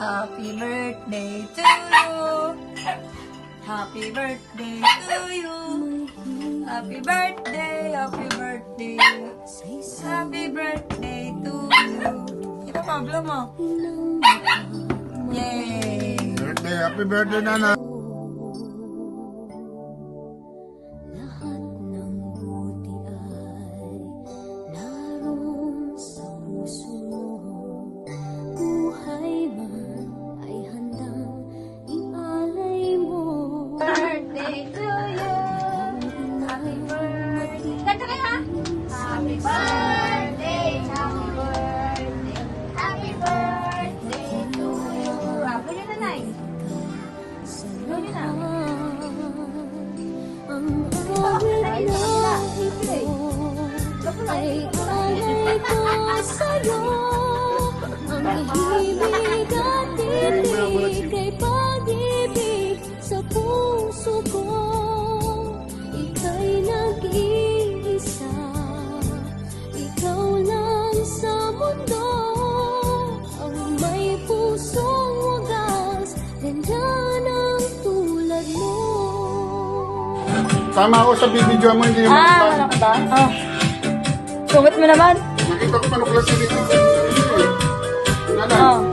Happy birthday to you. Happy birthday to you. Happy birthday, happy birthday. Happy birthday to you. Kita Pablo mo. Yay! Happy birthday, Nana. Lahat ng buti ay naroon sa puso mo. Buhay man ay handang ialay mo. Birthday to you. Happy birthday. Kanta ka ha? Happy birthday, happy birthday. Happy birthday to you. Happy na nanay. Gawin na. Ang awit na ito ay alay ko sa'yo. Ang himig at titig kay pag-ibig sa puso ko. Ika'y nag-iisa, ikaw lang sa mundo. Ang may pusong wagas, ganda ng tulad mo. Tama ako sa video mo, hindi naman. Wala ka ba? Oh. Sungit mo naman. Nakita ko manuklas sa video. Nana. Oh.